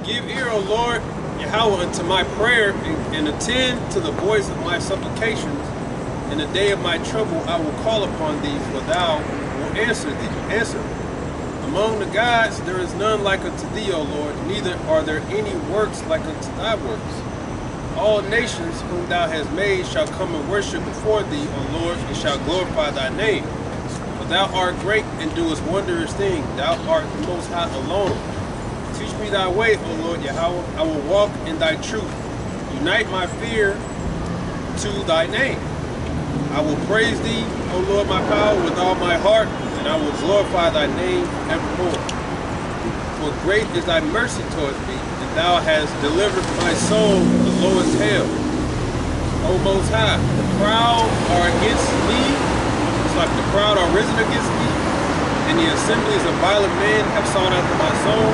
Give ear, O Lord, Yahweh, unto my prayer, and attend to the voice of my supplications. In the day of my trouble I will call upon thee, for thou wilt answer. Among the gods there is none like unto thee, O Lord, neither are there any works like unto thy works. All nations whom thou hast made shall come and worship before thee, O Lord, and shall glorify thy name. For thou art great and doest wondrous things. Thou art the Most High alone. Teach me thy way, O Lord Yahweh. I will walk in thy truth. Unite my fear to thy name. I will praise thee, O Lord my power, with all my heart, and I will glorify thy name evermore. For great is thy mercy towards me, and thou hast delivered my soul from the lowest hell. O Most High, the proud are against me, it's like the proud are risen against me, and the assemblies of violent men have sought after my soul,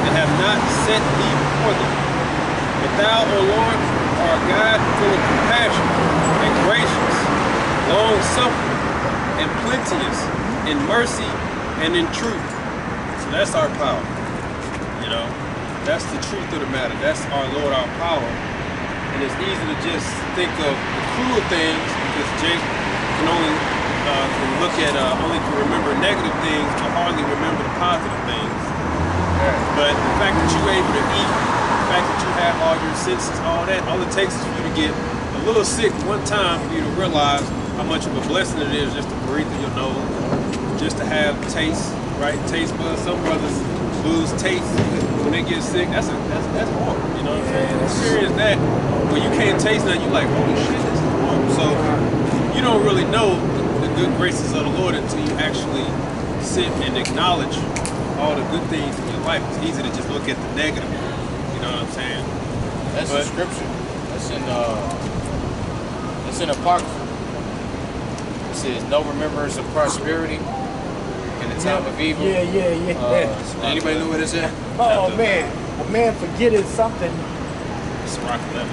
and have not set thee before them. But thou, O Lord, art God full of compassion, and gracious, long-suffering, and plenteous, in mercy and in truth. So that's our power. You know, that's the truth of the matter. That's our Lord, our power. And it's easy to just think of the cruel things, because Jake can only only can remember negative things, but hardly remember the positive things. But the fact that you're able to eat, the fact that you have all your senses, all that, all it takes is for you to get a little sick one time for you to realize how much of a blessing it is just to breathe through your nose, just to have taste, right? Taste buds. Some brothers lose taste when they get sick. That's horrible, you know what I'm saying? As serious as that, when you can't taste nothing, you're like, holy shit, this is horrible. So you don't really know the good graces of the Lord until you actually sit and acknowledge all the good things in your life. It's easy to just look at the negative. You know what I'm saying? That's in scripture. That's in Apocrypha. It says, no remembrance of prosperity in the time of evil. Yeah. Anybody know what it's at? Oh man, a man forgetting something. It's rock 11.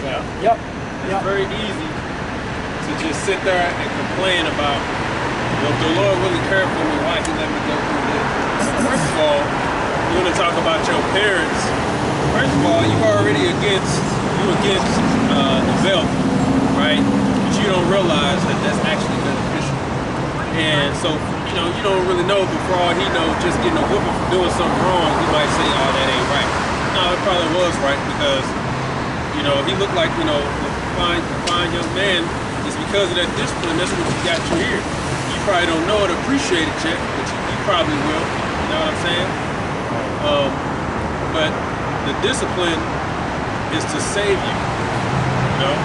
Yeah. Yep. It's very easy to just sit there and complain about, well, if the Lord really cared for me, why he let me go through this? First of all, you want to talk about your parents. First of all, you already against the belt, right? But you don't realize that that's actually beneficial. And so, you know, you don't really know, but for all he knows, just getting a whooping for doing something wrong, he might say, oh, that ain't right. No, it probably was right, because, you know, he looked like, you know, a fine young man. It's because of that discipline, that's what you got you here. You probably don't know it, appreciate it yet, but you probably will. You know what I'm saying? But the discipline is to save you, you know?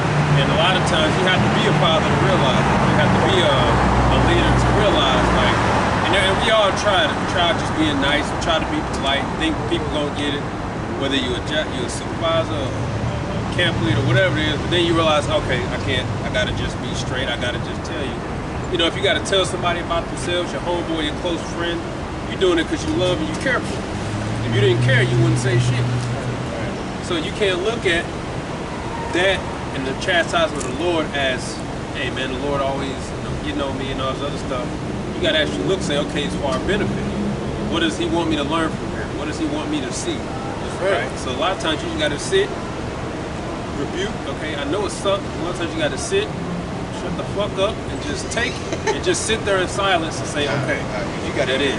And a lot of times you have to be a father to realize it. You have to be a leader to realize, like, and we all try just being nice, try to be polite, think people gonna get it, whether you're a supervisor or a camp leader, whatever it is, but then you realize, okay, I gotta just be straight, I gotta just tell you. You know, if you gotta tell somebody about themselves, your homeboy, your close friend, you're doing it because you love and you care for them. If you didn't care, you wouldn't say shit. So you can't look at that and the chastisement of the Lord as, hey man, the Lord always, you know, getting on me and all this other stuff. You gotta actually look, say, okay, it's for our benefit. What does he want me to learn from here? What does he want me to see? That's right. So a lot of times you just gotta sit, rebuke, okay, I know it sucks. A lot of times you gotta sit, shut the fuck up, and just take it, and just sit there in silence and say, okay, you got that in.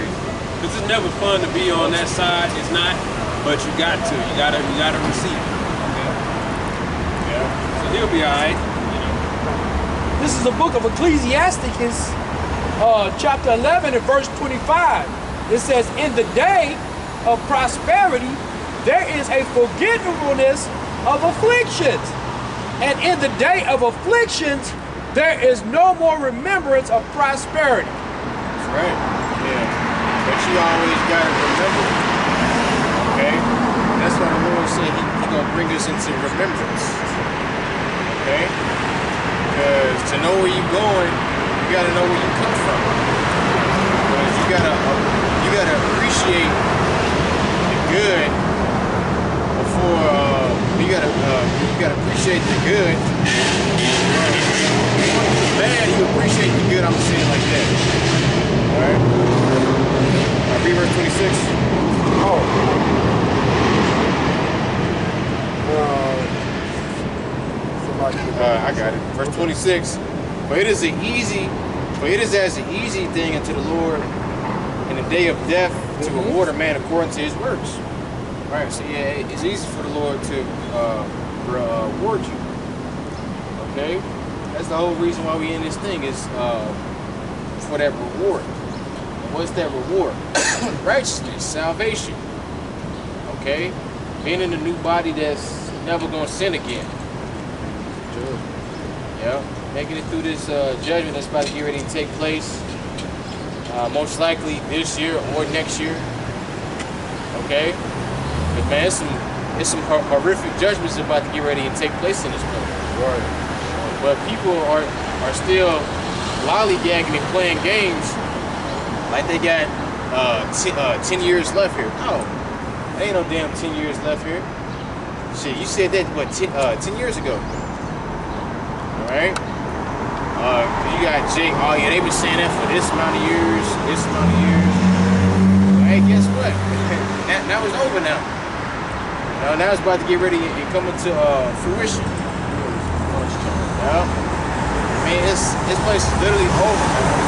Because it's never fun to be on that side. It's not, but you got to. You gotta receive it. Okay. Yeah. So he'll be all right. You know. This is the book of Ecclesiasticus, chapter 11 and verse 25. It says, in the day of prosperity, there is a forgetfulness of afflictions. And in the day of afflictions, there is no more remembrance of prosperity. That's right. Yeah. But you always got to remember, okay? That's why the Lord said he going to bring us into remembrance, okay? Because to know where you're going, you got to know where you come from. Because you got to appreciate the good before, you got to appreciate the good. The bad, you appreciate the good, I'm going to say it like that, all right? Read verse 26. Oh. Verse 26. For it is as an easy thing unto the Lord in the day of death to reward a man according to his works. Right. So yeah, it's easy for the Lord to reward you. Okay. That's the whole reason why we in this thing is for that reward. And what's that reward? Righteousness, salvation. Okay? Being in a new body that's never gonna sin again. Yeah. Making it through this judgment that's about to get ready to take place. Most likely this year or next year. Okay? But man, it's some horrific judgments about to get ready and take place in this place. Right. But people are still lollygagging and playing games like they got 10 years left here. No, there ain't no damn 10 years left here. Shit, you said that, what, 10 years ago? All right? You got Jake, oh yeah, they've been saying that for this amount of years, this amount of years. Well, hey, guess what? Now it's over now. Now it's about to get ready and come into fruition. Yeah. I mean, this place is literally over, man.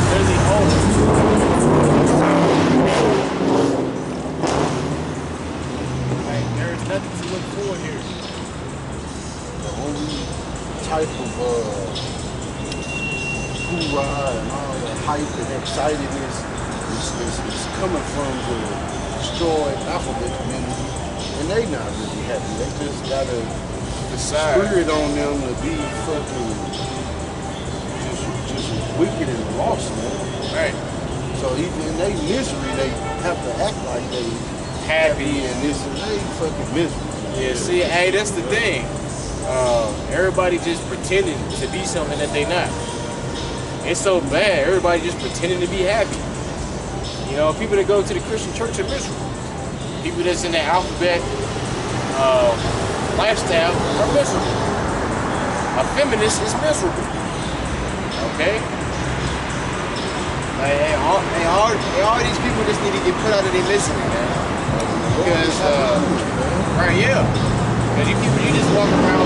Literally over. Like, there is nothing to look forward here. The only type of hoorah and all the hype and excitedness is coming from the destroyed alphabet community, and they not really happy. They just got a spirit on them to be fucking just wicked and lost, man. Right. So even in their misery, they have to act like they happy and this and they fucking miserable. Yeah, see, hey, that's the thing. Everybody just pretending to be something that they not. It's so bad. Everybody just pretending to be happy. You know, people that go to the Christian church are miserable. People that's in the alphabet lifestyle are miserable. A feminist is miserable. Okay? Like, all these people just need to get put out of their misery, man. Because, right, yeah. Because you people, you just walk around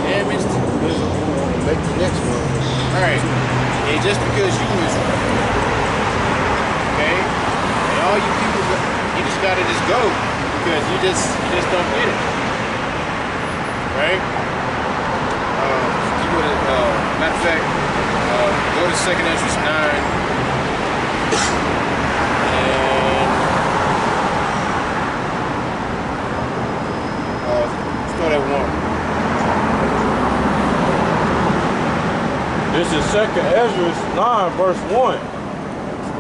damaged, Miserable and make the next one. right? And just because you miserable, okay? And all you people, you just gotta just go because you just don't get it, right? You go to, matter of fact, go to 2nd Ezra 9, and start at 1. This is 2nd Ezra 9, verse 1.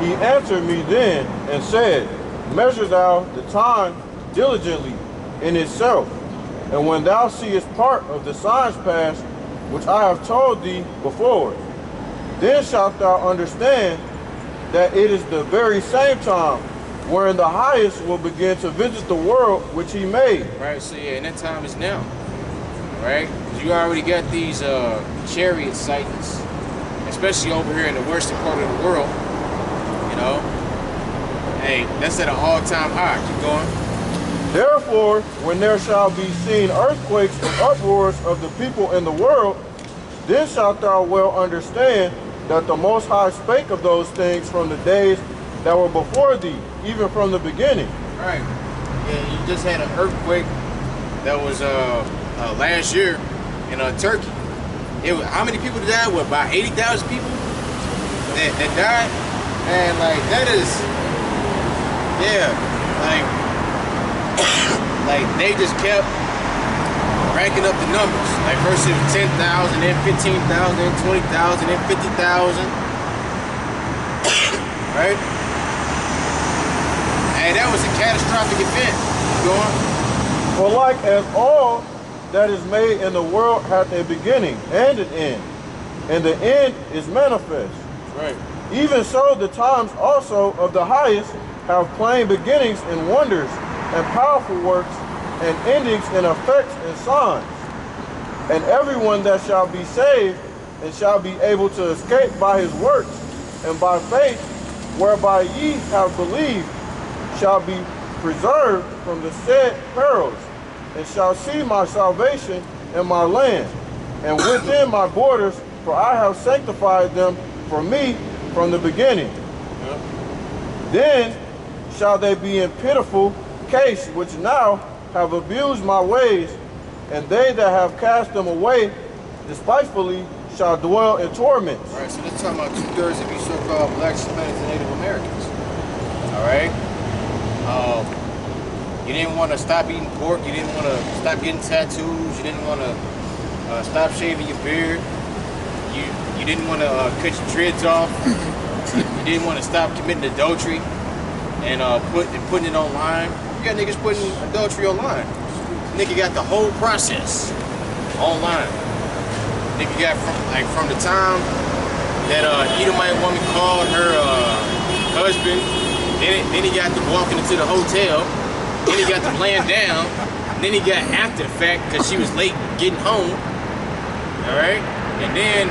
He answered me then and said, Measure thou the time diligently in itself, and when thou seest part of the signs past, which I have told thee before, then shalt thou understand that it is the very same time wherein the highest will begin to visit the world which he made. Right, so yeah, and that time is now, right? Because you already got these chariot sightings, especially over here in the western part of the world, you know. Hey, that's at an all-time high. Keep going. Therefore, when there shall be seen earthquakes and uproars of the people in the world, then shalt thou well understand that the Most High spake of those things from the days that were before thee, even from the beginning. Right. Yeah, you just had an earthquake that was last year in Turkey. How many people died? What, about 80,000 people that died? And like that is, yeah, like they just kept ranking up the numbers. Like first it was 10,000, then 15,000, then 20,000, then 50,000. Right? Hey, that was a catastrophic event. Go on. For like as all that is made in the world hath a beginning and an end, and the end is manifest. Right. Even so the times also of the highest have plain beginnings and wonders and powerful works and endings and effects and signs. And everyone that shall be saved and shall be able to escape by his works and by faith, whereby ye have believed, shall be preserved from the said perils and shall see my salvation in my land, and within my borders, for I have sanctified them for me from the beginning. Yep. Then shall they be in pitiful case, which now have abused my ways, and they that have cast them away despitefully shall dwell in torments. All right, so this is talking about 2/3 of you so-called black Hispanics and Native Americans. All right? You didn't want to stop eating pork. You didn't want to stop getting tattoos. You didn't want to stop shaving your beard. You didn't want to cut your dreads off. You didn't want to stop committing adultery and putting it online. You got niggas putting adultery online. Nigga got the whole process online. Nigga got from the time that Edomite woman called her husband, then he got to walking into the hotel, then he got to laying down, then he got after the fact because she was late getting home. All right, and then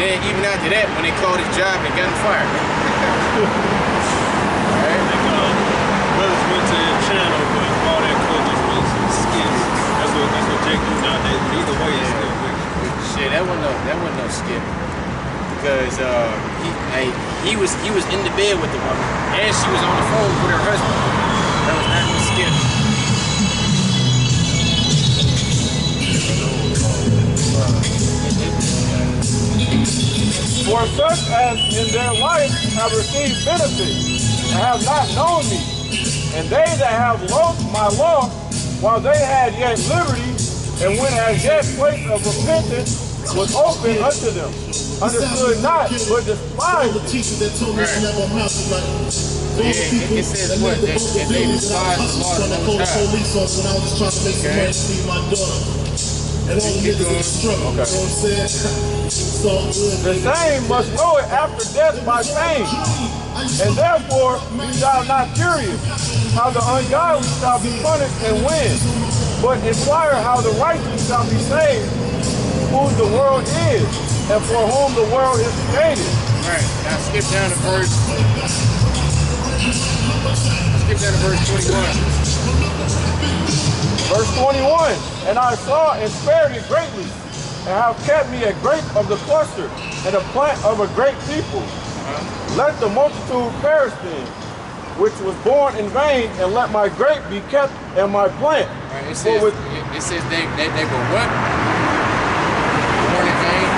even after that, when they called his job and got him fired. All right, Brothers went to his channel, but all that cookies was skits. That's what Jake do nowadays. But either way, it's still wicked. shit, that wasn't no skip. Because he was in the bed with the woman, and she was on the phone with her husband. That was not no skip. For such as in their life have received benefit, and have not known me, and they that have loathed my law, while they had yet liberty, and when as yet place of repentance was open unto them, understood not, but despised it. It says what? That they despise the law of the Most High. The same must know it after death by pain, and therefore be thou not curious how the ungodly shall be punished and when, but inquire how the righteous shall be saved, whose the world is, and for whom the world is created. Alright, now skip down to verse 21. Verse 21, and I saw and spared it greatly, and have kept me a grape of the cluster, and a plant of a great people. Let the multitude perish then, which was born in vain, and let my grape be kept and my plant. Right, it says they were what? Born in vain?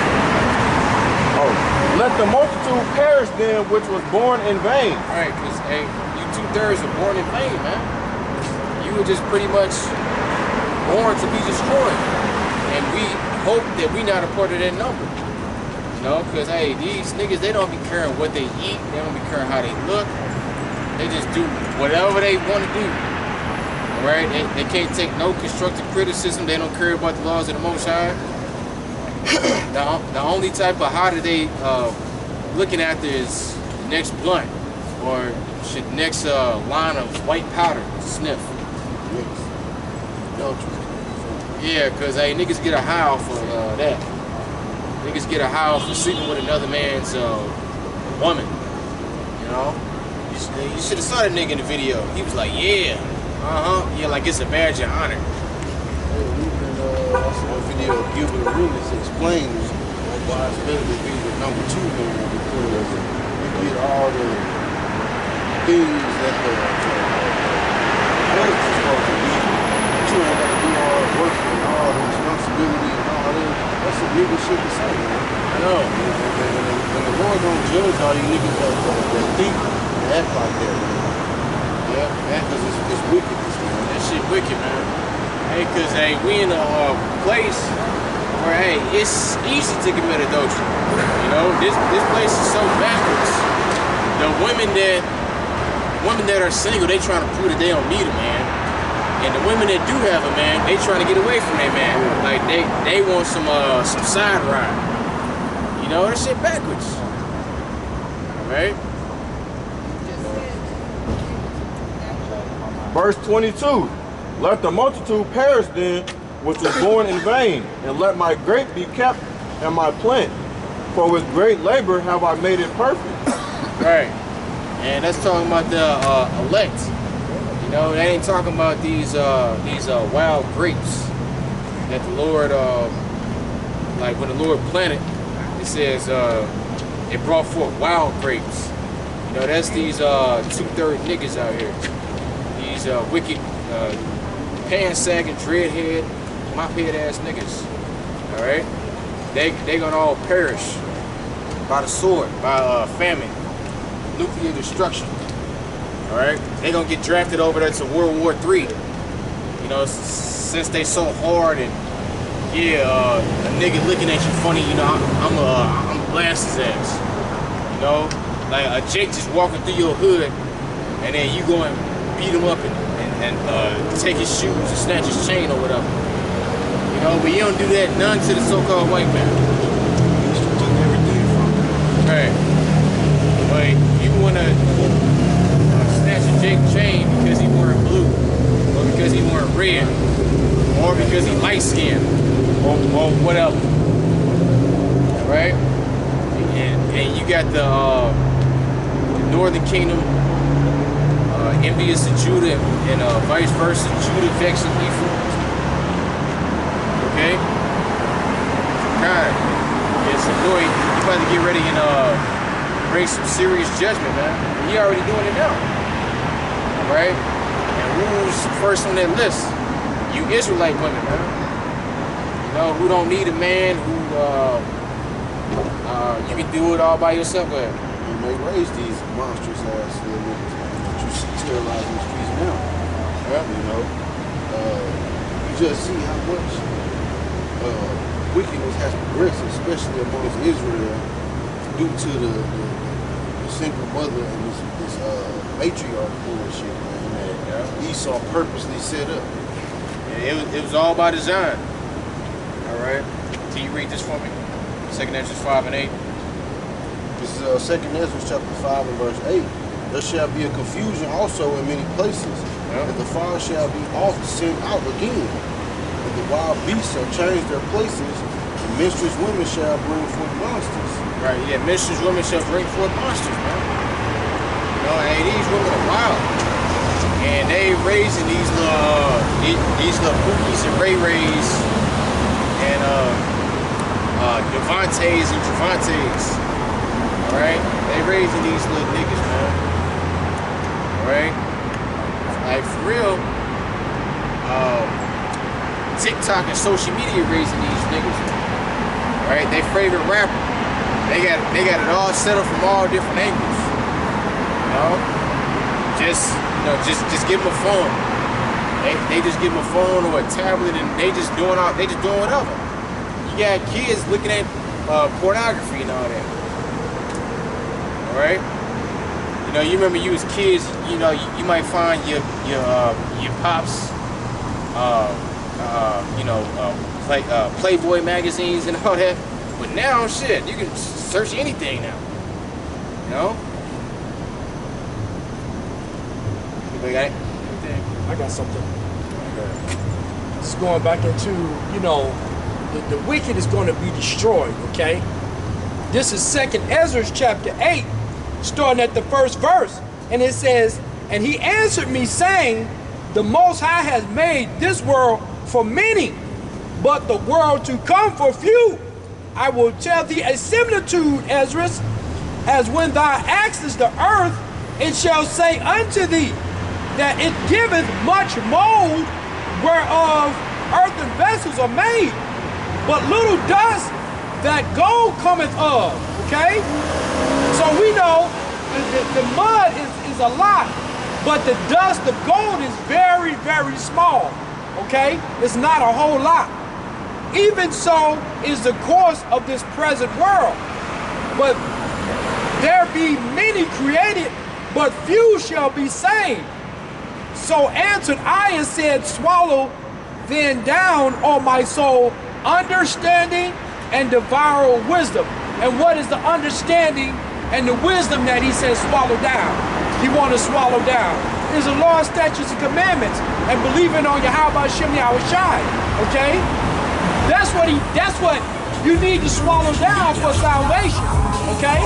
Oh, let the multitude perish then, which was born in vain. Alright, because you 2/3 are born in vain, man. You were just pretty much born to be destroyed. And we hope that we not a part of that number. You know, because hey, these niggas, they don't be caring what they eat, they don't be caring how they look. They just do whatever they want to do. Alright? They can't take no constructive criticism, they don't care about the laws of the Most High. The only type of how they looking after is the next blunt or next line of white powder to sniff. Yeah, because hey, niggas get a howl for that. Niggas get a howl for sleeping with another man's woman. You know? You should have saw that nigga in the video. He was like, yeah, yeah, like it's a badge of honor. I saw a video of Gilbert Arenas explaining why it's better to be the number 2 man because you get all the things that the coach is supposed to be. You ain't got to do all the work and all the responsibility and all that. That's some nigga shit to say, man. I know. And the Lord don't judge all these niggas that think and act like that, man. Yeah, because it's wickedness, man. That shit wicked, man. Hey, because hey, we in a place where hey, it's easy to commit adultery. You know, this place is so backwards. The women that are single, they trying to prove that they don't need a man. And the women that do have a man, they trying to get away from their man. Like they want some side ride. You know, that shit backwards. Right? Verse 22, let the multitude perish then, which was born in vain, and let my grape be kept and my plant. For with great labor have I made it perfect. Right. And that's talking about the elect. You You know, they ain't talking about these wild grapes that the Lord, like when the Lord planted, it says it brought forth wild grapes. You know, that's these 2/3 niggas out here. These wicked, pan-sagging, dreadhead, mop-head ass niggas. All right, they gonna all perish by the sword, by famine, nuclear destruction. All right, they gonna get drafted over there to World War III. You know, since they so hard and yeah, a nigga looking at you funny. You know, I'm blast his ass. You know, like a Jake just walking through your hood, and then you go and beat him up and take his shoes and snatch his chain or whatever. You know, but you don't do that none to the so-called white man. You took everything from him. Right. But you wanna snatch a Jake chain because he wearing blue, or because he wearing red, or because he light-skinned, or whatever. Right? And you got the Northern Kingdom envious of Judah and vice versa, Judah vexing Ephraim. Okay? God, it's annoying. You about to get ready and bring some serious judgment, man. And you're already doing it now. Right? And who's first on that list? You Israelite women, man. You know, who don't need a man, who you can do it all by yourself. But And they raise these monstrous ass little niggas that you see terrorizing the streets now. yeah. You know, you just see how much wickedness has progressed, especially amongst Israel, due to the single mother and this matriarch bullshit, man, that Esau purposely set up. And it was all by design. All right. Can you read this for me? 2 Ezra 5 and 8. This is 2 Ezra chapter 5 and verse 8. There shall be a confusion also in many places, and the fire shall be oft sent out again. And the wild beasts shall change their places, and minstrous women shall bring forth monsters. Right, yeah, minstrous women shall bring forth monsters, man. You know, hey, these women are wild. And they raising these little Pookies and Ray Rays and Devantes and Travantes. Alright? They raising these little niggas, man. Alright? Like for real, TikTok and social media raising these niggas. Alright, they favorite rapper. They got it all set up from all different angles. You know? Just give them a phone. They just give them a phone or a tablet and they just doing whatever. You got kids looking at pornography and all that. Alright? You know, you remember you was kids, you know, you might find your pops Playboy magazines and all that. But now, shit, you can search anything now. You know? Anybody got anything? I got something. It's going back into, you know, the wicked is going to be destroyed, okay? This is 2 Ezra chapter 8, starting at the first verse. And it says, and he answered me saying, the Most High has made this world for many, but the world to come for few. I will tell thee a similitude, Ezra, as when thou askest the earth, it shall say unto thee, that it giveth much mold, whereof earthen vessels are made, but little dust that gold cometh of. Okay? So we know the mud is a lot, but the dust of gold is very, very small. Okay? It's not a whole lot. Even so is the course of this present world. But there be many created, but few shall be saved. So answered I and said, swallow then down, O my soul, understanding and devour wisdom. And what is the understanding and the wisdom that he says swallow down? He want to swallow down. Is the law, statutes, and commandments, and believing on Yahweh Shem Yahweh Shai. Okay? That's what you need to swallow down for salvation. Okay?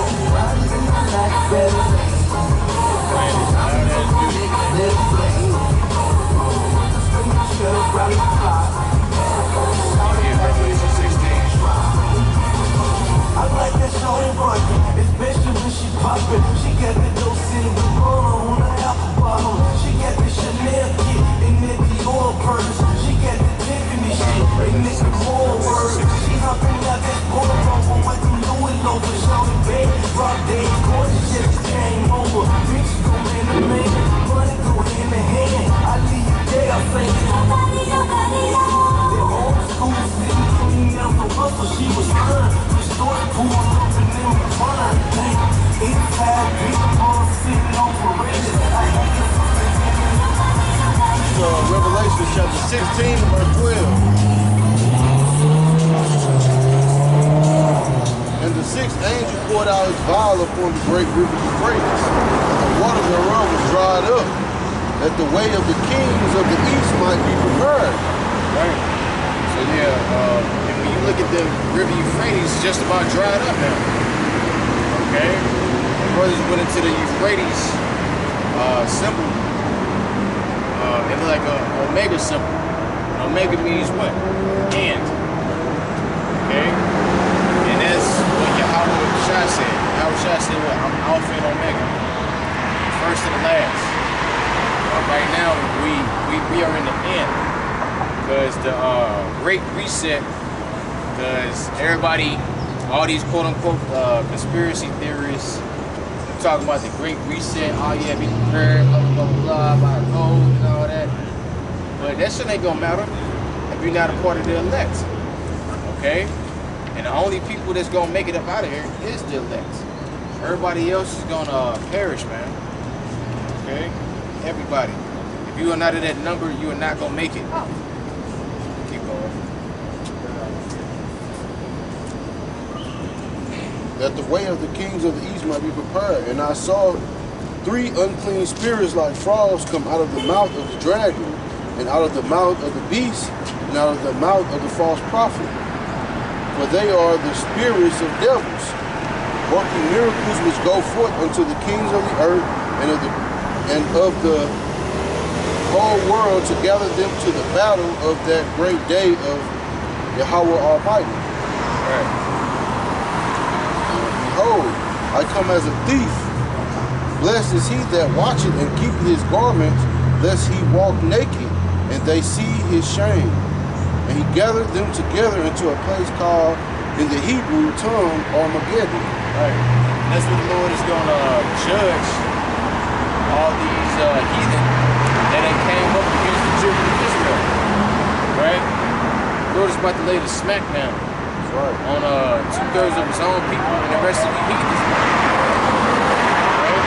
16 and verse 12. And the sixth angel poured out his vial upon the great river Euphrates, and the water thereof was dried up, that the way of the kings of the east might be prepared. Right. So yeah, and when you look at the river Euphrates, it's just about dried up now. Okay? The brothers went into the Euphrates symbol. It looked like an omega symbol. Omega means what? And. Okay? And that's what Yahweh Shai said. Yahweh Shai said what? I'm Alpha and Omega. First and the last. Right now, we are in the end. Because the Great Reset, because everybody, all these quote-unquote conspiracy theorists, talking about the Great Reset, oh yeah, be prepared, blah, blah, blah, blah, about gold and all that. But that shit ain't gonna matter if you're not a part of the elect, okay? And the only people that's gonna make it up out of here is the elect. Everybody else is gonna perish, man, okay? Everybody. If you are not in that number, you are not gonna make it. Keep going. That the way of the kings of the east might be prepared. And I saw 3 unclean spirits like frogs come out of the mouth of the dragon, and out of the mouth of the beast, and out of the mouth of the false prophet. For they are the spirits of devils, working miracles which go forth unto the kings of the earth and of the whole world, to gather them to the battle of that great day of Yahweh Almighty. Right. Behold, I come as a thief. Blessed is he that watcheth and keepeth his garments, lest he walk naked, and they see his shame. And he gathered them together into a place called, in the Hebrew tongue, Armageddon. Right. That's what the Lord is going to judge all these heathen that ain't came up against the children of Israel. Right? The Lord is about to lay the smack down. Right. On 2/3 of his own people and the rest of the heathens. Right?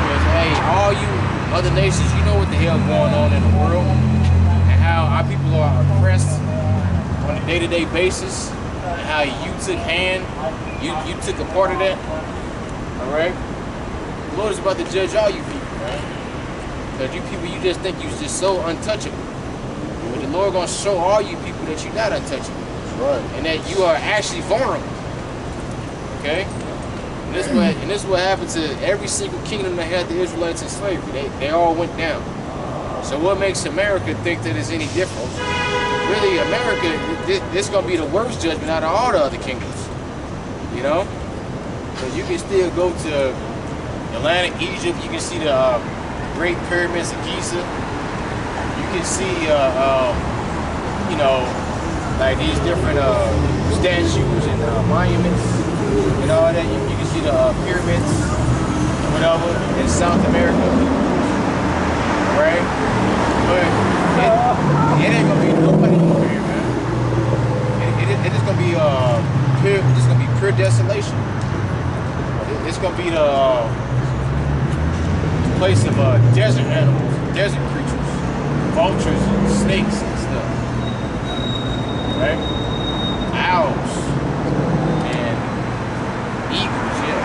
Because, hey, all you other nations, you know what the hell going on in the world and how our people are oppressed on a day-to-day basis and how you took you took a part of that. All right? The Lord is about to judge all you people, right? Because you people, you just think you're just so untouchable. But the Lord gonna show all you people that you're not untouchable. Right. And that you are actually vulnerable. Okay? And this is what happened to every single kingdom that had the Israelites in slavery. They all went down. So what makes America think that it's any different? Really, America, this is going to be the worst judgment out of all the other kingdoms. You know? Because you can still go to Atlantic, Egypt. You can see the Great Pyramids of Giza. You can see, you know, like these different statues and monuments and all that. You can see the pyramids or whatever in South America, right? But it ain't gonna be nobody over here, man. It is gonna be pure desolation. It's gonna be the place of desert animals, desert creatures, vultures and snakes and stuff. Right? Owls and eagles, yeah.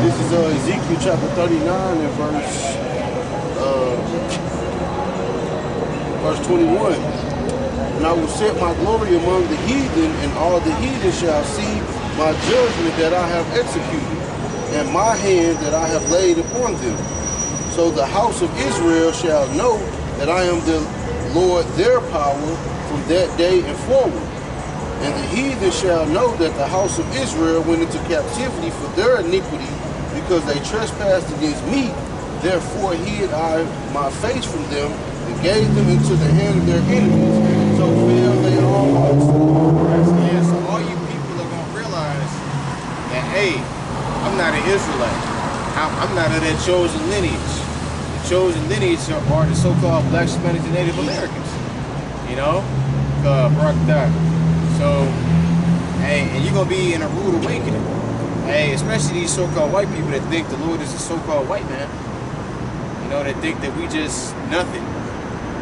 This is Ezekiel chapter 39 and verse 21. And I will set my glory among the heathen, and all the heathen shall see my judgment that I have executed, and my hand that I have laid upon them. So the house of Israel shall know that I am the Lord their power from that day and forward. And the heathen shall know that the house of Israel went into captivity for their iniquity, because they trespassed against me. Therefore hid I my face from them, and gave them into the hand of their enemies. So fell they all also. Yeah, so all you people are going to realize that, hey, I'm not an Israelite. I'm not of that chosen lineage. The chosen lineage are the so-called Black, Hispanics, and Native Americans. You know, Barack Obama. So, hey, and you're gonna be in a rude awakening. Hey, especially these so-called white people that think the Lord is a so-called white man. You know, that think that we just nothing.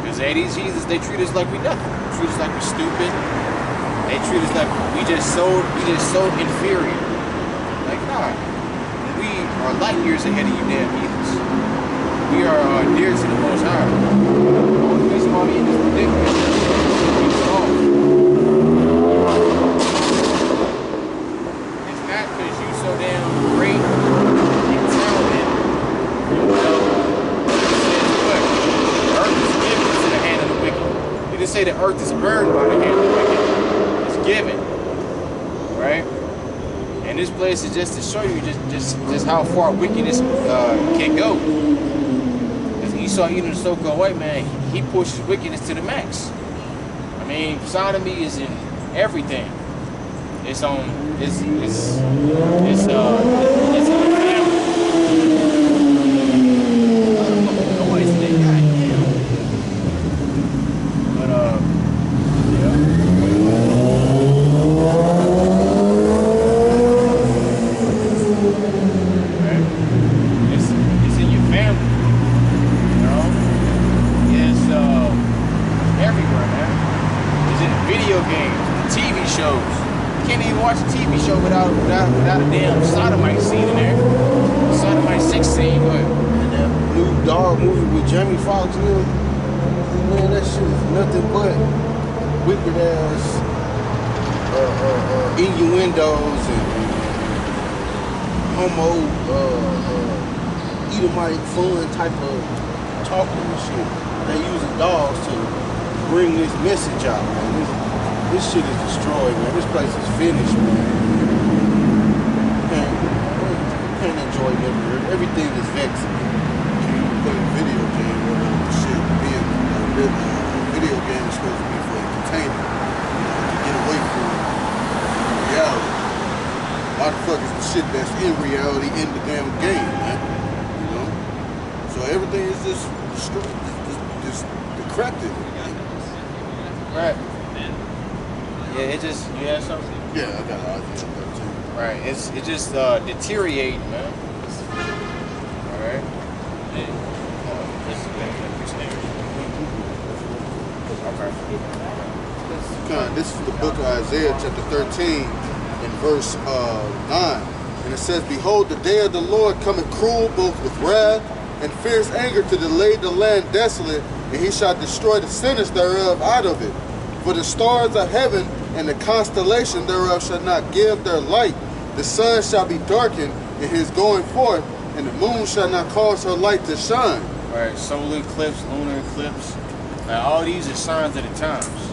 Because hey, these Jesus, they treat us like we nothing. They treat us like we're stupid. They treat us like we just so inferior. Like, nah. We are light years ahead of you damn heathens. We are dear to the Most High. The only reason why we in this predicament is it's not because you so damn great and talented. You know, it says what? The earth is given to the hand of the wicked. It didn't say the earth is burned by the hand of the wicked. It's given. Right? And this place is just to show you just how far wickedness can go. Because Esau, even the so-called white man, he pushes wickedness to the max. I mean, sodomy is in everything. It's on. It's in the family. Noise today, goddamn. But yeah. It's in your family. You know. It's everywhere, man. It's in video games, the TV shows. You can't even watch a TV show without a damn sodomite scene in there. Sodomite sex scene. Go ahead. And that new dog movie with Jamie Foxx in it, man, that shit is nothing but wicked ass innuendos and homo Edomite fun type of talking and shit. They using dogs to bring this message out, man. This shit is destroyed, man. This place is finished, man. You can't enjoy it. Everything is vexing. You play a video game where shit being video game is supposed to be for entertainment. To get away from reality. Why the fuck is the shit that's in reality in the damn game, man? You know? So everything is just decrepit. Right. Yeah, it just, you have something? Yeah, I got an idea about it too. Right, it just deteriorating, man. Alright. This is the book of Isaiah, chapter 13, and verse 9. And it says, Behold, the day of the Lord cometh cruel, both with wrath and fierce anger, to delay the land desolate, and he shall destroy the sinners thereof out of it. For the stars of heaven and the constellation thereof shall not give their light. The sun shall be darkened in his going forth, and the moon shall not cause her light to shine. Right, solar eclipse, lunar eclipse. Now, all these are signs of the times.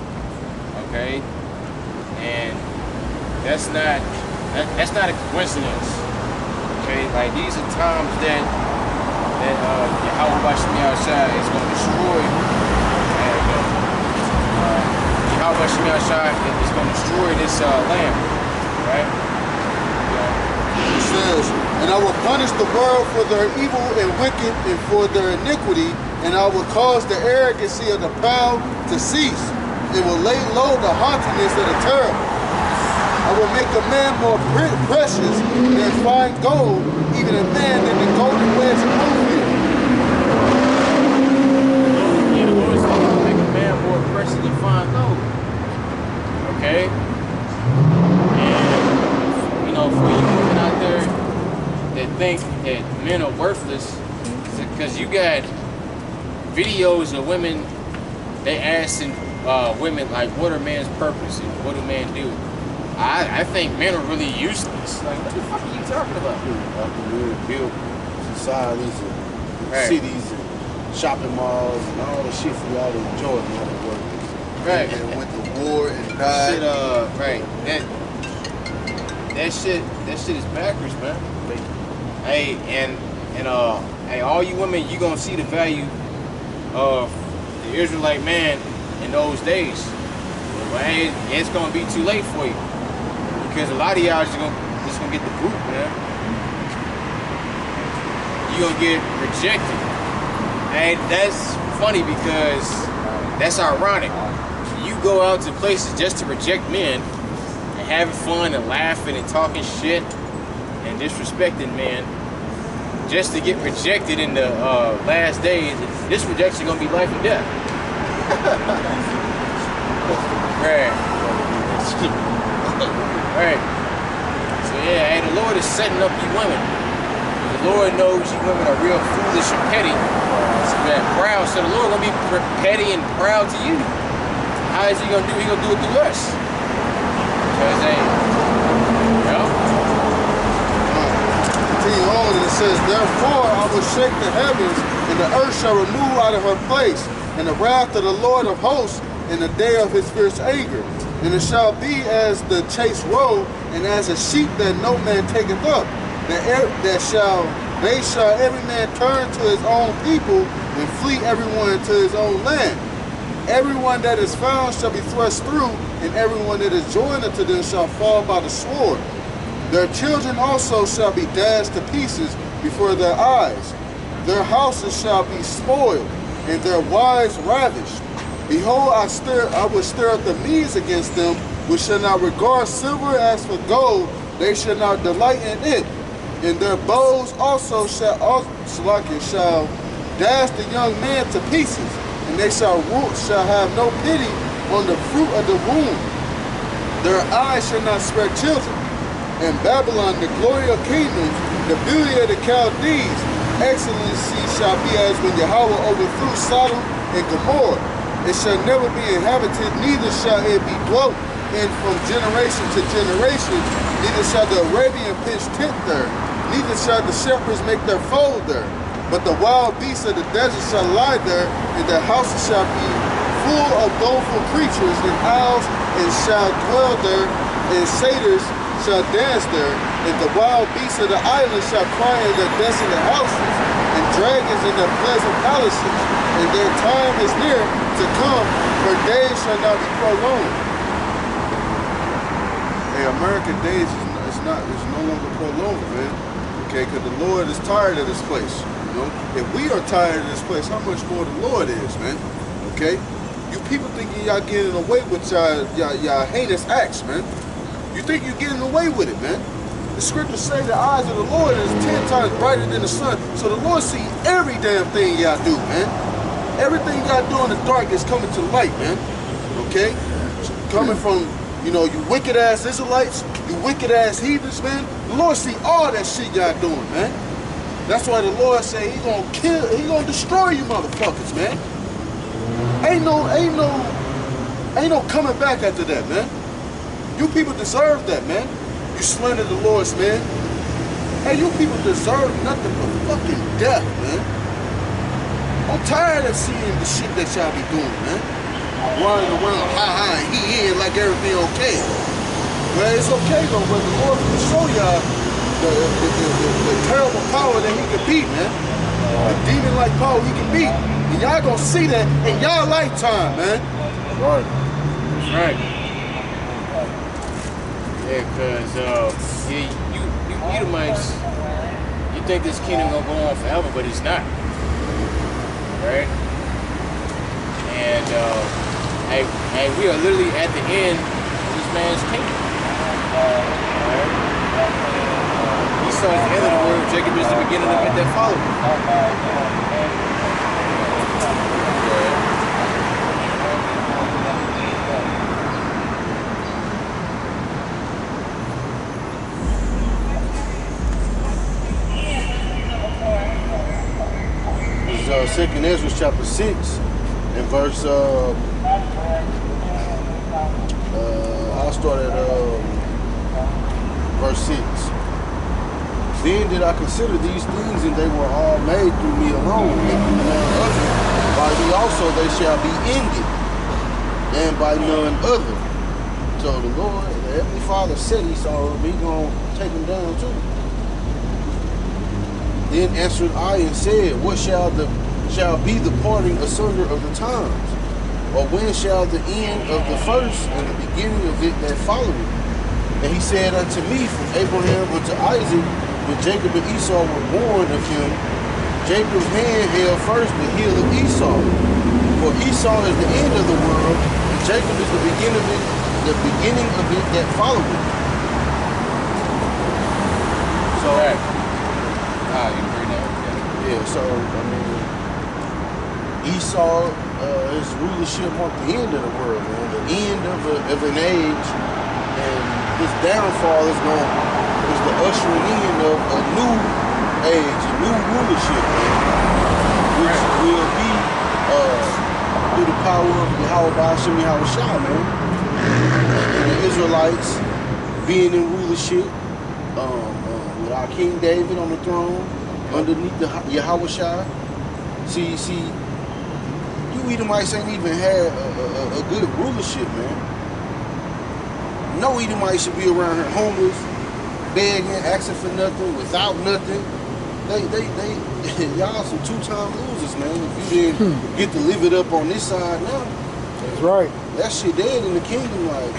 Okay? And that's not a coincidence. Okay? Like, these are times that Yahweh Shemi outside is going to destroy. Yahweh Shemi outside is going to destroy this land. Right? It says, And I will punish the world for their evil and wicked and for their iniquity, and I will cause the arrogancy of the proud to cease. It will lay low the haughtiness of the terrible. I will make a man more precious than fine gold, even a man than the golden wedge of Ophir. Yeah, the Lord said He will make a man more precious than fine gold. Okay? And, you know, for you women out there that think that men are worthless, because you got videos of women, they asking women, like, what are man's purpose and what do men do? I think men are really useless. Like, what the fuck are you talking about? We build societies and cities and shopping malls and all the shit for y'all to enjoy and all the work. Right. And went to war and died. Right. That shit is backwards, man. Hey, hey, all you women, you gonna see the value of the Israelite man in those days. But hey, it's gonna be too late for you. Because a lot of y'all just gonna get the boot, man. you're going to get rejected. And that's funny because that's ironic. You go out to places just to reject men and having fun and laughing and talking shit and disrespecting men just to get rejected in the last days. This rejection going to be life and death. Right. Right. So yeah, hey, the Lord is setting up you women. The Lord knows you women are real foolish and petty. So that proud. So the Lord gonna be petty and proud to you. How is he gonna do? He gonna do it through us. Because hey, you know. Continue on, and it says, therefore I will shake the heavens, and the earth shall remove out of her place, and the wrath of the Lord of hosts in the day of his fierce anger. And it shall be as the chased roe, and as a sheep that no man taketh up. They shall every man turn to his own people, and flee everyone to his own land. Everyone that is found shall be thrust through, and everyone that is joined unto them shall fall by the sword. Their children also shall be dashed to pieces before their eyes. Their houses shall be spoiled, and their wives ravished. Behold, I will stir up the Medes against them, which shall not regard silver as for gold, they shall not delight in it. And their bows also shall dash the young man to pieces, and they shall have no pity on the fruit of the womb. Their eyes shall not spare children. And Babylon, the glory of kingdoms, the beauty of the Chaldees, excellency shall be as when Yahweh overthrew Sodom and Gomorrah. It shall never be inhabited, neither shall it be dwelt in from generation to generation. Neither shall the Arabian pitch tent there, neither shall the shepherds make their fold there. But the wild beasts of the desert shall lie there, and their houses shall be full of doleful creatures, and owls and shall dwell there, and satyrs shall dance there, and the wild beasts of the island shall cry in their desolate houses, and dragons in their pleasant palaces. And their time is near to come, for days shall not be prolonged. Hey, American days is no longer prolonged, man. Okay, because the Lord is tired of this place. You know, if we are tired of this place, how much more the Lord is, man? Okay, you people thinking y'all getting away with y'all heinous acts, man. You think you're getting away with it, man. The scriptures say the eyes of the Lord is 10 times brighter than the sun. So the Lord sees every damn thing y'all do, man. Everything y'all do in the dark is coming to light, man. Okay? Coming from, you know, you wicked ass Israelites, you wicked ass heathens, man. The Lord see all that shit y'all doing, man. That's why the Lord say he gonna kill, he gonna destroy you motherfuckers, man. Ain't no coming back after that, man. You people deserve that, man. You slander the Lord's man. Hey, you people deserve nothing but fucking death, man. I'm tired of seeing the shit that y'all be doing, man. Running around, he in like everything okay. Well, it's okay though, but the Lord will show y'all the terrible power that he can beat, man. The demon-like power he can beat. And y'all gonna see that in y'all lifetime, man. Right. That's right. Yeah, because you Edomites, you think this kingdom gonna go on forever, but it's not. Right? And hey, we are literally at the end of this man's kingdom. Right? Esau is the end of the world, Jacob is the beginning of it that followed. This is 2nd Ezra chapter 6 and verse I'll start at verse 6. Then did I consider these things, and they were all made through me alone, and through none other. By me also they shall be ended, and by none other. So the Lord, the Heavenly Father said he saw him, he gonna take him down too. Then answered I and said, what shall be the parting asunder of the times? Or when shall the end of the first and the beginning of it that followeth? And he said unto me, from Abraham unto Isaac, when Jacob and Esau were born of him, Jacob's hand held first the heel of Esau. For Esau is the end of the world, and Jacob is the beginning of it that followed it. So, you bring that up. yeah, so, I mean, Esau, his rulership marked the end of the world, man, the end of an age, and his downfall is the ushering in of a new age, a new rulership, man, which will be through the power of Yahweh Ba'ashem Yahweh Shah, man. And the Israelites being in rulership, with our King David on the throne, underneath the Yahweh Shah. See, you Edomites ain't even had a good rulership, man. No Edomite should be around here homeless, begging, asking for nothing, without nothing. Y'all some two-time losers, man. If you didn't get to live it up on this side now. That's right. That shit dead in the kingdom, like,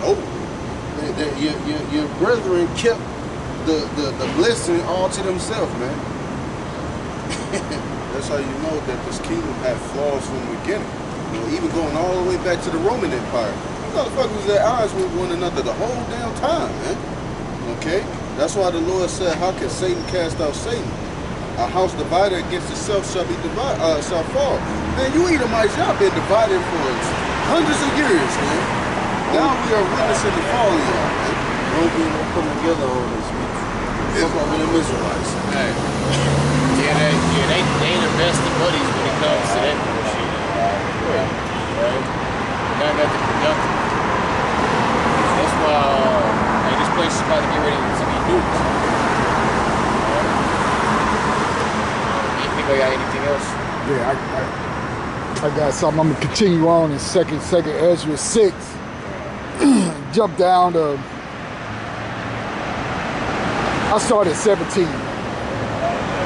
nope. Your brethren kept the blessing all to themselves, man. That's how you know that this kingdom had flaws from the beginning. You know, even going all the way back to the Roman Empire. These motherfuckers was at odds with one another the whole damn time, man. Okay? That's why the Lord said, how can Satan cast out Satan? A house divided against itself shall fall. Man, you Edomites, y'all been divided for hundreds of years, man. Now we are witnessing the fall of y'all, man. Don't be putting together on this, man. Fuck off with them Israelites. Hey. They the best of buddies when it comes to that bullshit. Right. Got nothing productive. That's why this place is about to get ready to be nuked. Anybody got anything else? Yeah, I got something. I'm gonna continue on in second Ezra 6. Jump down to, I started at 17.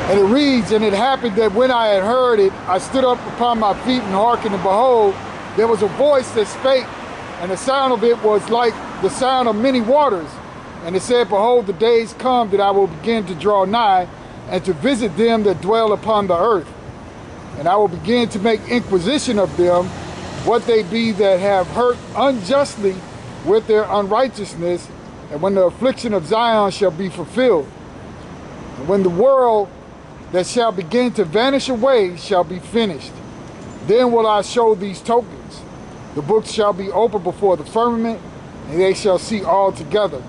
And it reads, and it happened that when I had heard it, I stood up upon my feet and hearkened, and behold, there was a voice that spake, and the sound of it was like the sound of many waters. And it said, behold, the days come that I will begin to draw nigh, and to visit them that dwell upon the earth. And I will begin to make inquisition of them, what they be that have hurt unjustly with their unrighteousness, and when the affliction of Zion shall be fulfilled. And when the world that shall begin to vanish away shall be finished, then will I show these tokens. The books shall be opened before the firmament, and they shall see all together.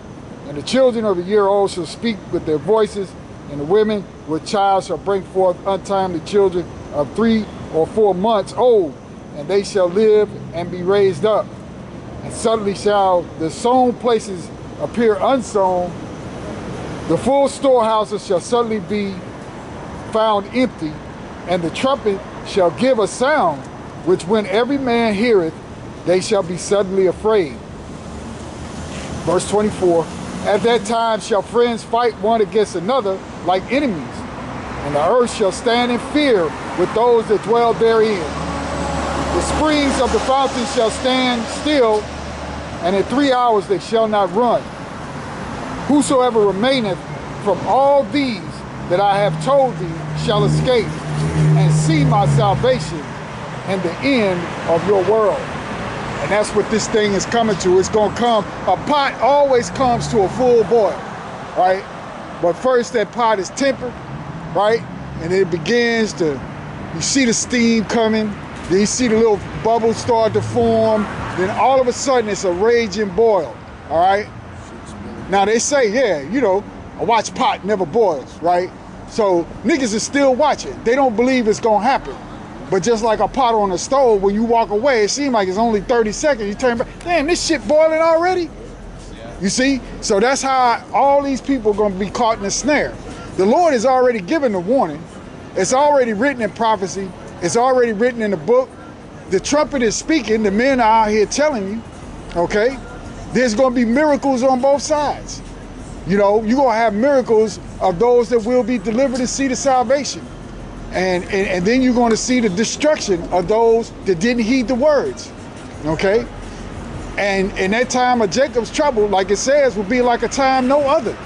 And the children of a year old shall speak with their voices, and the women with child shall bring forth untimely children of 3 or 4 months old, and they shall live and be raised up. And suddenly shall the sown places appear unsown, the full storehouses shall suddenly be found empty, and the trumpet shall give a sound, which when every man heareth, they shall be suddenly afraid. Verse 24, at that time shall friends fight one against another like enemies, and the earth shall stand in fear with those that dwell therein. The springs of the fountain shall stand still, and in 3 hours they shall not run. Whosoever remaineth from all these that I have told thee shall escape, and see my salvation and the end of your world. And that's what this thing is coming to. It's gonna come, a pot always comes to a full boil, right? But first that pot is tempered, right? And it begins to, you see the steam coming, then you see the little bubbles start to form, then all of a sudden it's a raging boil, all right? Now they say, yeah, you know, a watch pot never boils, right? So niggas is still watching. They don't believe it's gonna happen. But just like a pot on a stove, when you walk away, it seems like it's only 30 seconds. You turn back, damn, this shit boiling already? You see? So that's how all these people are gonna be caught in a snare. The Lord has already given the warning. It's already written in prophecy. It's already written in the book. The trumpet is speaking. The men are out here telling you, okay? There's gonna be miracles on both sides. You know, you're gonna have miracles of those that will be delivered and see the salvation. And then you're going to see the destruction of those that didn't heed the words, okay? And in that time of Jacob's trouble, like it says, will be like a time no other.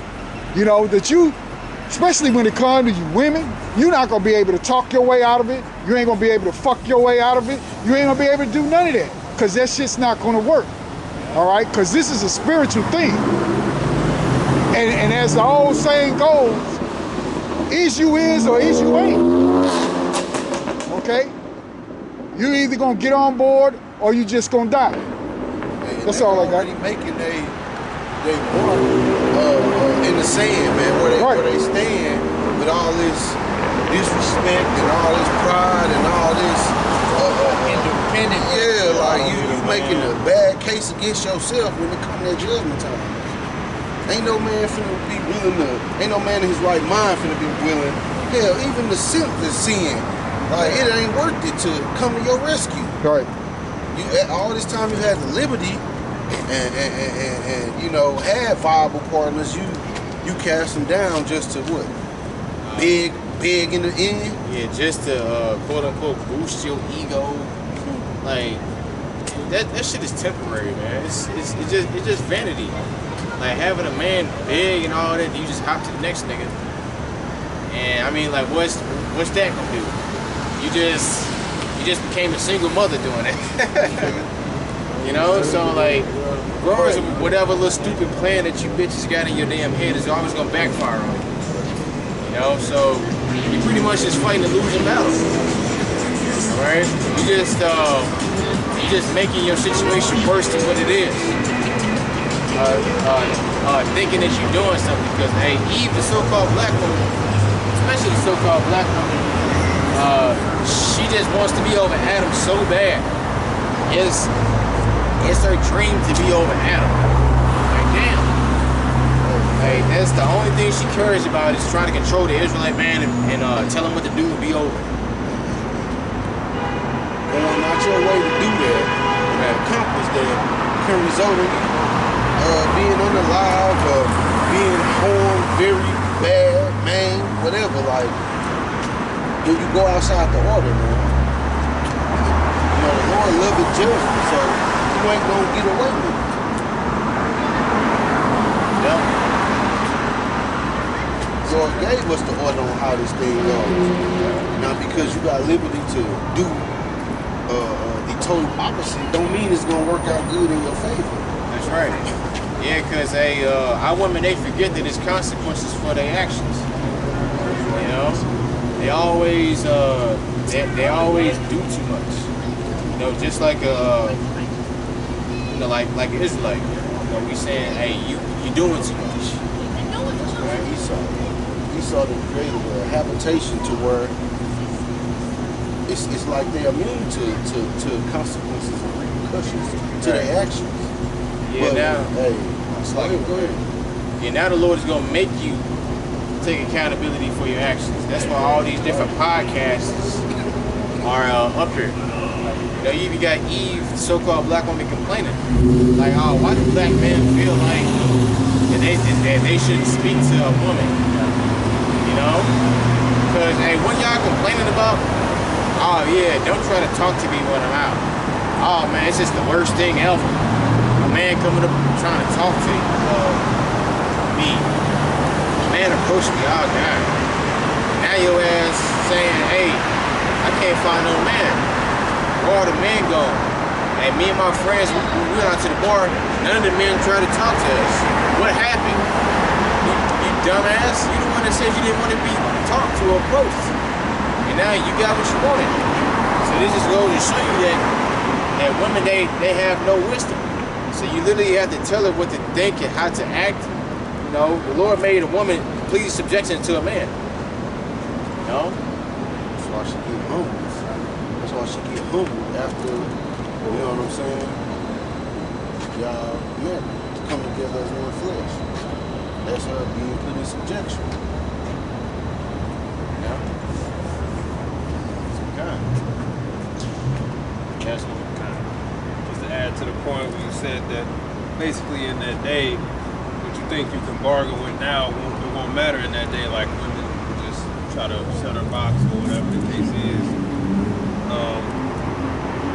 You know, that you especially when it comes to you women, you're not gonna be able to talk your way out of it. You ain't gonna be able to fuck your way out of it. You ain't gonna be able to do none of that, because that shit's not gonna work. All right, because this is a spiritual thing. And as the old saying goes, is you is or is you ain't. Okay? You either gonna get on board or you just gonna die. That's all I got. Already making they mark in the sand, man, where they stand with all this disrespect and all this pride and all this independent. Yeah, like you making a bad case against yourself when it comes to that judgment time. Ain't no man finna be willing to. Ain't no man in his right mind finna be willing. Hell, even the simplest sin, like it ain't worth it to come to your rescue. Right. You all this time you had the liberty and you know had viable partners. You cast them down just to what? Big in the end. Yeah, just to quote unquote boost your ego. Like that shit is temporary, man. It's just vanity. Like having a man big and all that, you just hop to the next nigga. And I mean, like, what's that gonna do? You just became a single mother doing it. You know, so like, regardless of whatever little stupid plan that you bitches got in your damn head is always gonna backfire on you. You know, so you pretty much just fighting a losing battle. All right, you just making your situation worse than what it is. Thinking that you're doing something, because hey, Eve, the so-called black woman, especially the so-called black woman, she just wants to be over Adam so bad. It's her dream to be over Adam. Like damn. Hey, that's the only thing she cares about, is trying to control the Israelite man and tell him what to do and be over. Going out your way to do that and accomplish that can result in being unalive or being harmed very bad, man, whatever. Like, when you go outside the order, man, you know, the Lord loveth judgment, so you ain't gonna get away with it. Yep. Lord gave us the order on how this thing goes. Now, because you got liberty to do the total opposite, don't mean it's gonna work out good in your favor. That's right. Yeah, because our women, they forget that there's consequences for their actions. You know, they always they always do too much. You know, just like like an Israelite. You know, we saying, hey, you doing too much. Right? Esau created a habitation to where it's like they're immune to consequences and repercussions to their actions. Yeah, but, now hey, it's like go ahead. Yeah, now the Lord is gonna make you take accountability for your actions. That's why all these different podcasts are up here. You know, you even got Eve, the so-called black woman, complaining, like, oh, why do black men feel like that they shouldn't speak to a woman? You know, because hey, what y'all complaining about? Oh yeah, don't try to talk to me when I'm out. Oh man, it's just the worst thing ever. A man coming up trying to talk to me. A man approached me, oh God. Now your ass saying, hey, I can't find no man. Where all the men go? Hey, me and my friends, we went out to the bar. None of the men tried to talk to us. What happened? You dumbass. You the one that said you didn't want to be talked to or approached. And now you got what you wanted. So this just goes to show you that women, they have no wisdom. So you literally have to tell her what to think and how to act. You know, the Lord made a woman completely subjection to a man. You know? That's why she get humble. That's why she get humble after, you know what I'm saying? Y'all, yeah, come together as one flesh. That's her being put in subjection. Yeah. Some kind. Yes, some kind. Just to add to the point where you said that basically in that day, what you think you can bargain with now, it won't matter in that day. Like women will just try to sell their box or whatever the case is.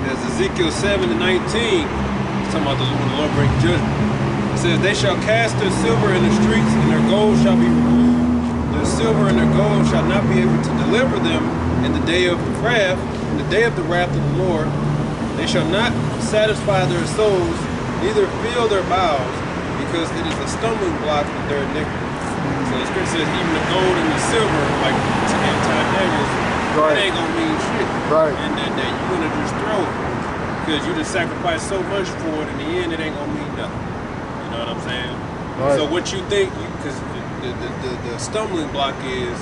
There's Ezekiel 7:19. It's talking about when the Lord brings judgment. It says, they shall cast their silver in the streets, and their gold shall be removed. Their silver and their gold shall not be able to deliver them in the day of wrath, in the day of the wrath of the Lord. They shall not satisfy their souls, neither fill their bowels, because it is a stumbling block of their iniquity. So the scripture says even the gold and the silver, like to anti-Daniels, Right. it ain't gonna mean shit. Right. And then you're gonna just throw it. Because you just sacrifice so much for it, in the end it ain't gonna mean nothing. You know what I'm saying? Right. So what you think, because the stumbling block is,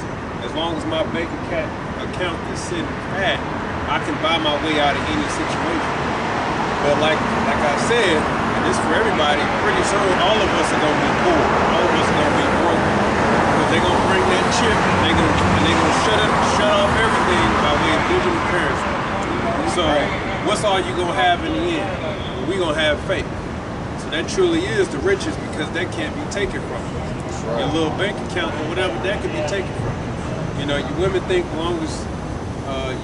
as long as my bank account is sitting fat, I can buy my way out of any situation. But like I said, and this for everybody, pretty soon all of us are gonna be poor. All of us are gonna be broke. Because they're gonna bring that chip and they're gonna shut off everything by way of digital currency. So what's all you gonna have in the end? Well, we gonna have faith. So that truly is the riches, because that can't be taken from you. Your little bank account or whatever, that can be taken from you. You know, you women think as long as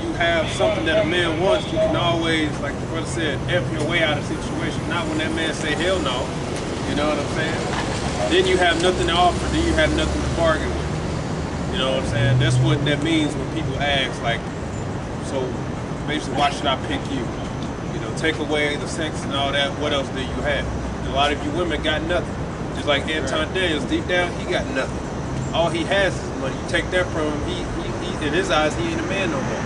you have something that a man wants, you can always, like the brother said, F your way out of situations. Not when that man say hell no. You know what I'm saying? Then you have nothing to offer. Then you have nothing to bargain with. You know what I'm saying? That's what that means when people ask, like, so basically, why should I pick you? You know, take away the sex and all that. What else do you have? A lot of you women got nothing. Just like Anton Daniels, deep down, he got nothing. All he has is money. You take that from him, he in his eyes, he ain't a man no more.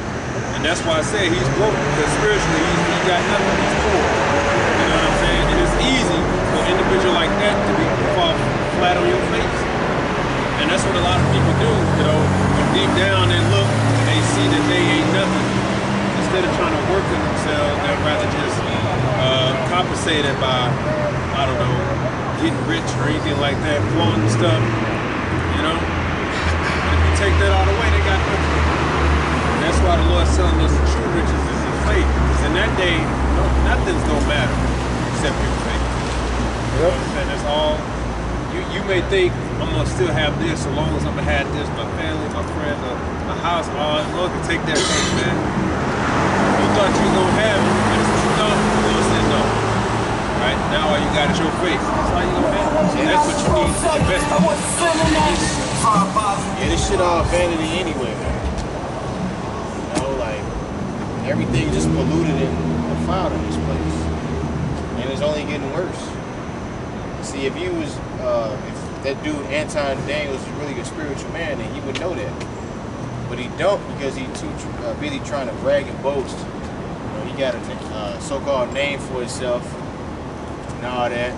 And that's why I say he's broke, because spiritually he got nothing. He's poor. You know what I'm saying? And it's easy for an individual like that to fall flat on your face. And that's what a lot of people do. You know, deep down they look and they see that they ain't nothing. Instead of trying to work on themselves, they'd rather just compensate it by, I don't know, getting rich or anything like that, flaunting stuff, you know? But if you take that all away, they got nothing. And that's why the Lord's telling us the true riches is in faith. Because in that day, nothing's gonna matter except your faith. You know what I'm saying? That's all. You may think, I'm gonna still have this so long as I'm gonna have this, my family, my friends, a house, all the Lord can take that from you, man. You thought you was gonna have it, and it's what you thought, the Lord said no. Right? Now all you got is your faith. That's all you gonna have. So that's what you need to invest in. Yeah, this shit all vanity anyway, man. You know, like, everything just polluted and defiled in this place. And it's only getting worse. See, if you was, if that dude Anton Daniels was really a spiritual man, then he would know that. But he don't, because he too busy trying to brag and boast. You know, he got a so-called name for himself and all that,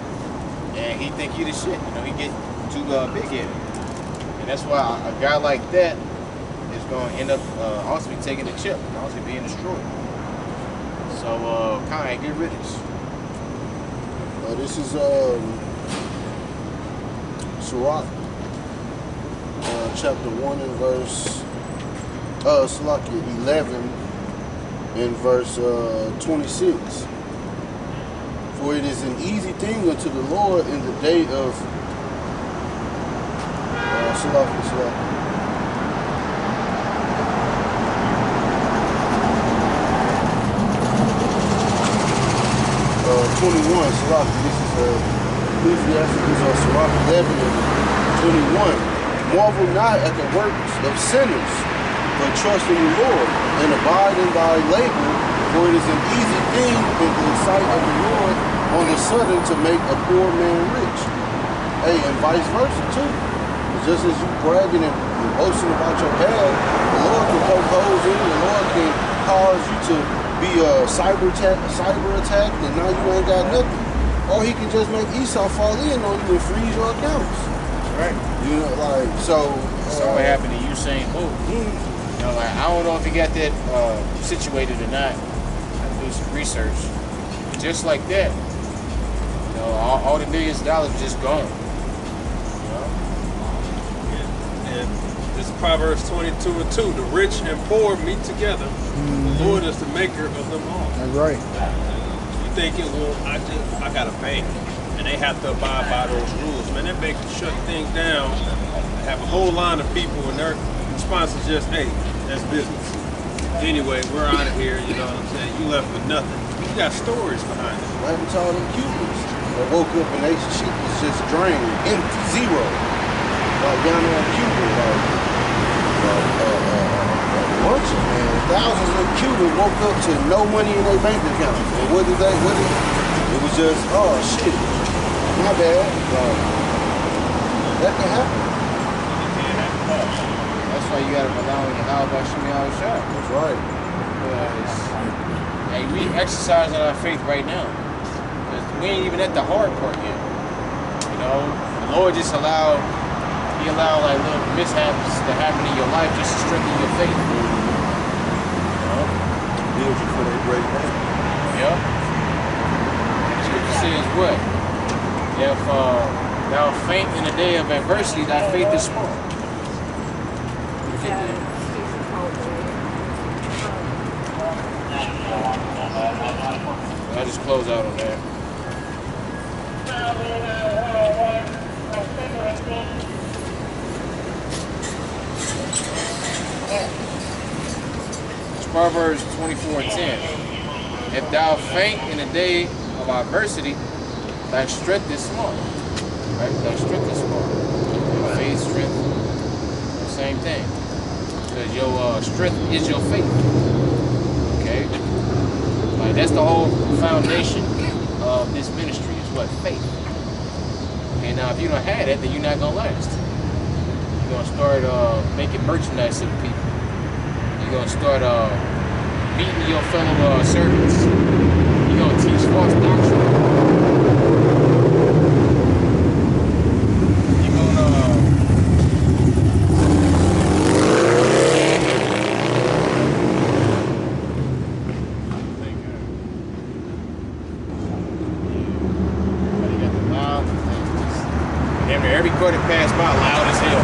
and he think he the shit. You know, he get too big-headed, and that's why a guy like that is going to end up also be taking the chip and also being destroyed. So, kind of get rid of this. This is Sirach, chapter 1 and verse 11 and verse 26. For it is an easy thing unto the Lord in the day of Salakia. 21, Salakia. This is Ecclesiastes Sirach 11 and 21. Marvel not at the works of sinners, but trust in the Lord, and abide in thy labor, for it is an easy thing in the sight of the Lord on the sudden to make a poor man rich. Hey, and vice versa too. Just as you bragging and boasting about your dad, the Lord can poke holes in, the Lord can cause you to be cyber attacked, and now you ain't got nothing. Or he can just make Esau fall in on you and freeze your accounts. Right. You know, like, so. What happened to Usain Bolt? You know, like, I don't know if he got that situated or not. I do some research. Just like that, you know, all the millions of dollars just gone. You know? And this is Proverbs 22 and 2. The rich and poor meet together. The Lord is the maker of them all. That's right. You think it will, I got a bank, and they have to abide by those rules. Man, that bank can shut things down, have a whole line of people, and their response is just, hey, that's business. Anyway, we're out of here, you know what I'm saying? You left with nothing. You got stories behind it. What happened to all them Cubans that woke up and they shit was just drained, empty, zero. Like down there in Cuba, like, even woke up to no money in their bank account. And what did they? It was just, oh shit, my bad. That can happen. That's why you gotta rely on your how about Shimmy Al Shah. That's right. Because hey, we exercising our faith right now. Because we ain't even at the hard part yet. You know, the Lord just allowed like little mishaps to happen in your life just to strengthen your faith. You know? Build you for that great day. Yep. The scripture says what? If thou faint in the day of adversity, thy faith is small. I'll just close out on that. It's Proverbs 24:10. If thou faint in the day of adversity, thy strength is small. Right? Thy strength is small. Your faith, strength, same thing. Because your strength is your faith. Okay? Like that's the whole foundation of this ministry is what? Faith. And now if you don't have that, then you're not gonna last. You're gonna start making merchandise of the people. You're gonna start beating your fellow servants. You're gonna teach false doctrine. You're gonna every quarter passed by loud as hell.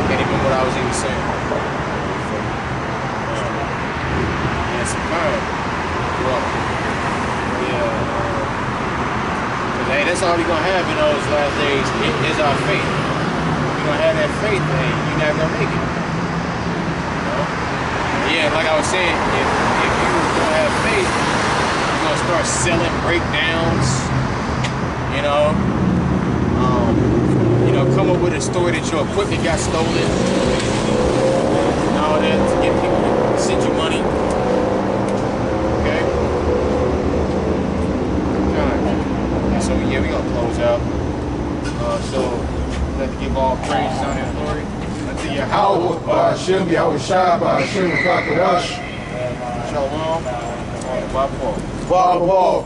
Can't even remember what I was even saying. And some time. Well, yeah. Hey, that's all we're going to have in those last days is our faith. If you don't have that faith, hey, you're not going to make it. You know? Yeah, like I was saying, if you don't have faith, you're going to start selling breakdowns, you know? Come up with a story that your equipment got stolen and all that to get people to send you money. Okay? Alright. So yeah, we're gonna close out. So let's give all praise, honor, and glory unto Yahweh. Ba'ashem Yahushua, Ba'ashem Kakadash. Shalom. Bye, Paul. Ba'Paul.